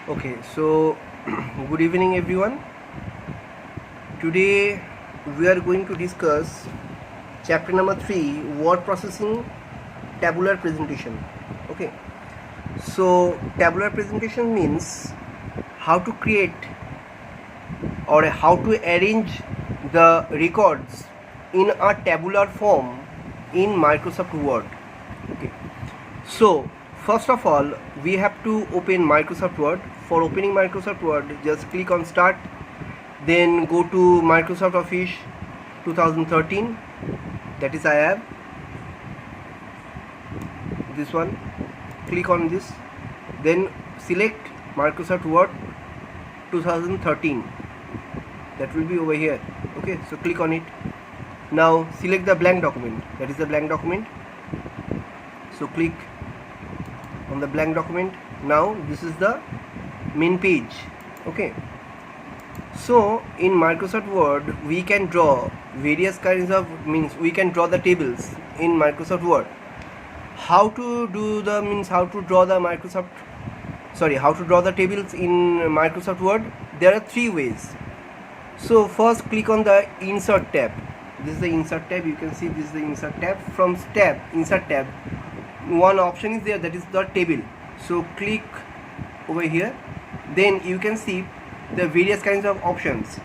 Okay, so good evening everyone. Today we are going to discuss chapter number 3, word processing, tabular presentation. Okay, so tabular presentation means how to create or how to arrange the records in a tabular form in Microsoft Word. Okay, so first of all we have to open Microsoft Word. For opening Microsoft Word, just click on Start, then go to Microsoft Office 2013, that is I have this one. Click on this, then select Microsoft Word 2013, that will be over here. Okay, so click on it. Now select the blank document, that is the blank document. So click on the blank document. Now this is the main page. Okay, so in Microsoft Word we can draw various kinds of we can draw the tables in Microsoft Word. How to do the how to draw the how to draw the tables in Microsoft Word? There are 3 ways. So first click on the Insert tab. This is the Insert tab. You can see this is the Insert tab. From Insert tab, one option is there, that is the table. So click over here, then you can see the various kinds of options.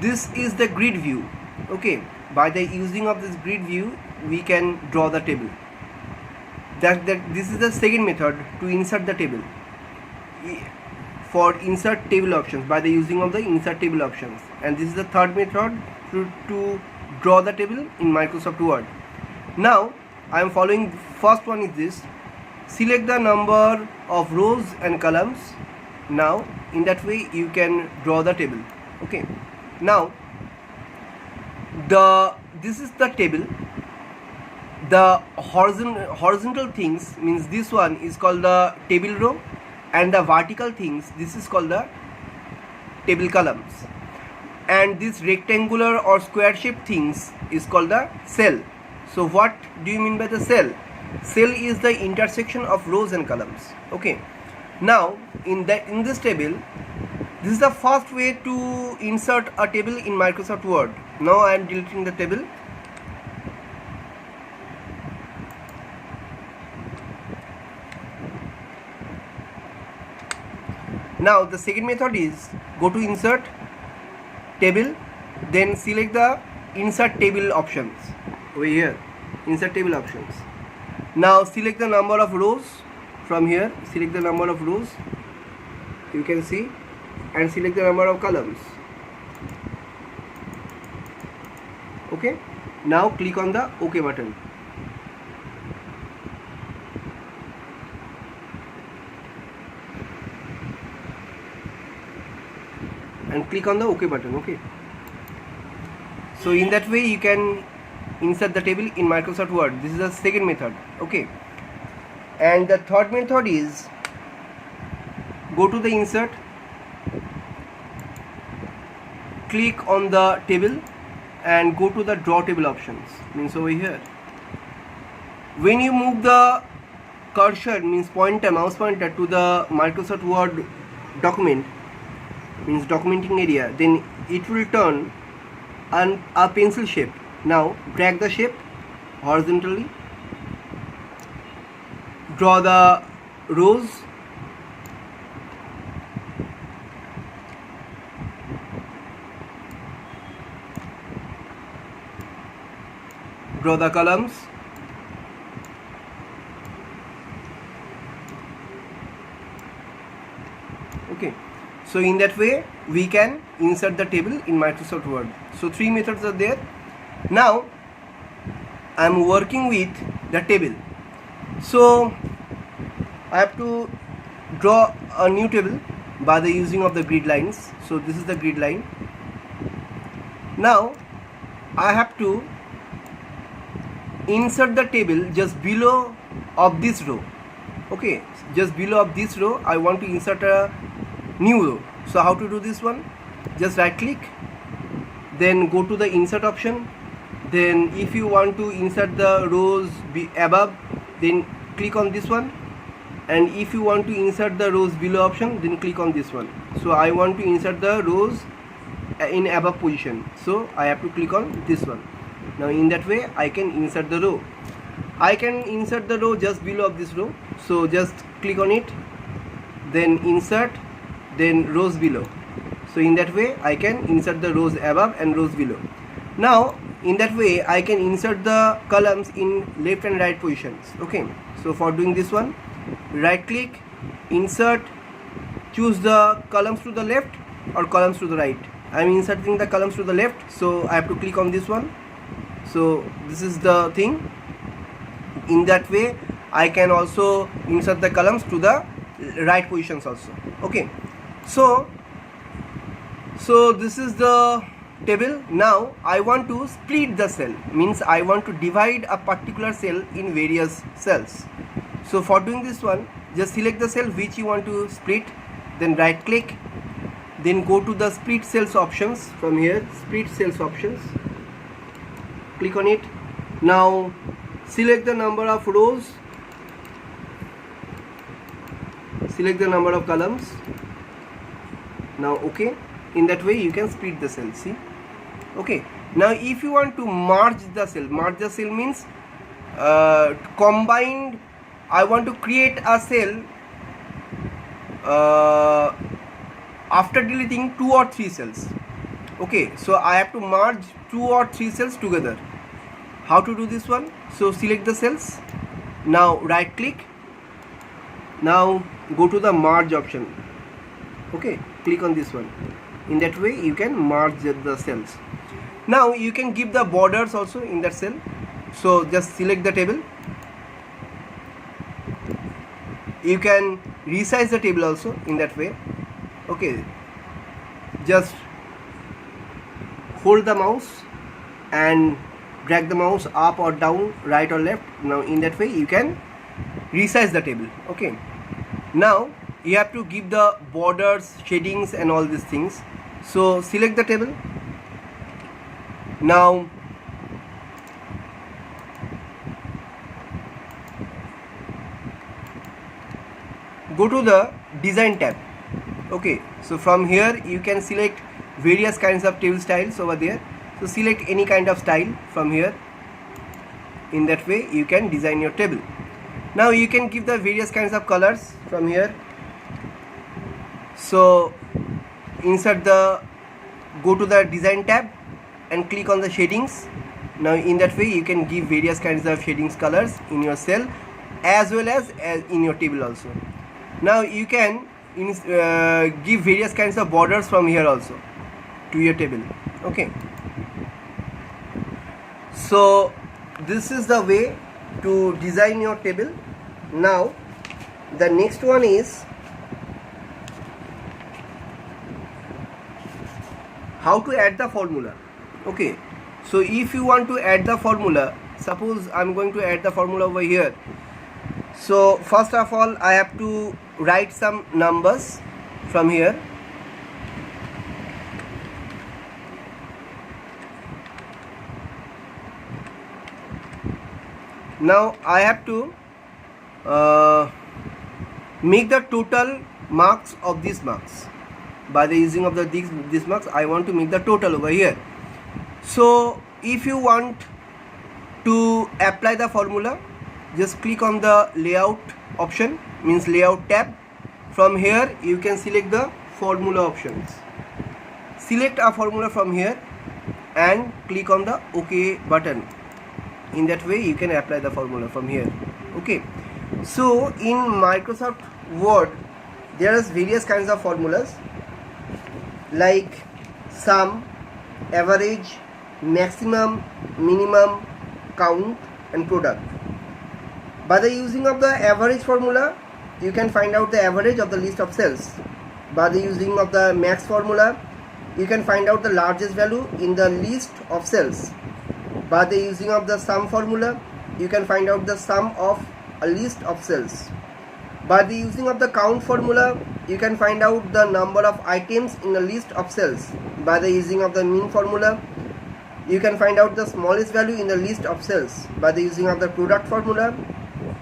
This is the grid view. Okay, by the using of this grid view we can draw the table. This is the second method to insert the table. For insert table options, by the using of the insert table options. And this is the third method to draw the table in Microsoft Word. Now I am following. First one is this: select the number of rows and columns. Now in that way you can draw the table. Okay, now this is the table. The horizontal things means this one is called the table row, and the vertical things, this is called the table columns, and this rectangular or square shaped things is called the cell. So what do you mean by the cell? Cell is the intersection of rows and columns. Okay, now in this table, this is the first way to insert a table in Microsoft Word. Now I am deleting the table. Now the second method is go to Insert Table, then select the Insert Table options over here. Insert Table options. Now select the number of rows from here. Select the number of rows, you can see, and select the number of columns. Okay. Now click on the OK button. And click on the OK button. Okay, so in that way you can insert the table in Microsoft Word. This is the second method. Okay, and the third method is go to the Insert, click on the table, and go to the Draw Table options. Means over here, when you move the cursor, mouse pointer to the Microsoft Word document, means documenting area, then it will turn a pencil shape. Now drag the shape horizontally, draw the rows, draw the columns, okay. So in that way we can insert the table in Microsoft Word. So 3 methods are there. Now I am working with the table, so I have to draw a new table by the using of the grid lines. So this is the grid line. Now I have to insert the table just below of this row. Okay, just below of this row I want to insert a new row. So how to do this one? Just right click, then go to the Insert option, then if you want to insert the rows above, then click on this one, and if you want to insert the rows below option, then click on this one. So I want to insert the rows in above position, so I have to click on this one. Now in that way I can insert the row. I can insert the row just below of this row, so just click on it, then insert, then rows below. So in that way I can insert the rows above and rows below. Now in that way I can insert the columns in left and right positions. Okay, so for doing this one, right click, insert, choose the columns to the left or columns to the right. I am inserting the columns to the left, so I have to click on this one. So this is the thing. In that way I can also insert the columns to the right positions also. Okay, so this is the table. Now I want to split the cell, means I want to divide a particular cell in various cells. So for doing this one, just select the cell which you want to split, then right click, then go to the split cells options. From here, split cells options, click on it. Now select the number of rows, select the number of columns. Now okay, in that way you can split the cell. See, okay. Now if you want to merge the cell means combined. I want to create a cell after deleting 2 or 3 cells. Okay, so I have to merge 2 or 3 cells together. How to do this one? So select the cells, now right click, now go to the merge option. Okay, click on this one. In that way you can merge the cells. Now you can give the borders also in that cell. So just select the table. You can resize the table also in that way. Okay, just hold the mouse and drag the mouse up or down, right or left. Now in that way you can resize the table. Okay, now you have to give the borders, shadings and all these things. So select the table. Now go to the design tab. Okay, so from here you can select various kinds of table styles over there. So select any kind of style from here. In that way you can design your table. Now you can give the various kinds of colors from here. So go to the design tab and click on the shadings. Now in that way you can give various kinds of shadings colors in your cell as well as in your table also. Now you can give various kinds of borders from here also to your table. Okay, so this is the way to design your table. Now the next one is how to add the formula. Okay, so if you want to add the formula, suppose I'm going to add the formula over here. So first of all I have to write some numbers from here. Now I have to make the total marks of these marks. By the using of these marks I want to make the total over here. So if you want to apply the formula, just click on the layout option, means layout tab. From here you can select the formula options. Select a formula from here and click on the OK button. In that way you can apply the formula from here. Okay, so in Microsoft Word there is various kinds of formulas like sum, average, maximum, minimum, count and product. By the using of the average formula you can find out the average of the list of cells. By the using of the max formula you can find out the largest value in the list of cells. By the using of the sum formula you can find out the sum of a list of cells. By the using of the count formula you can find out the number of items in a list of cells. By the using of the min formula you can find out the smallest value in the list of cells. By the using of the product formula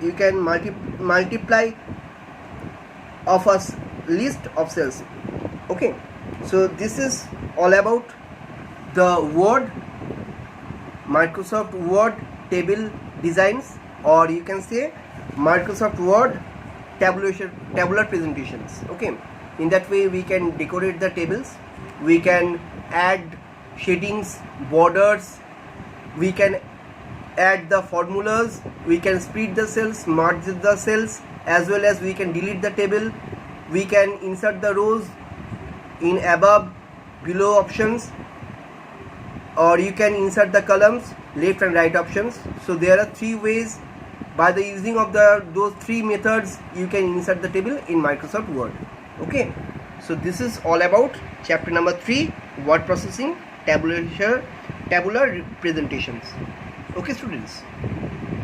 you can multiply of a list of cells. Okay, so this is all about the Word, Microsoft Word table designs, or you can say Microsoft Word tabular presentations. Okay, in that way we can decorate the tables, we can add shadings, borders, we can add the formulas, we can split the cells, merge the cells, as well as we can delete the table, we can insert the rows in above, below options, or you can insert the columns, left and right options. So there are 3 ways. By the using of those 3 methods, you can insert the table in Microsoft Word. Okay, so this is all about chapter number 3, word processing, tabular presentations. Okay students.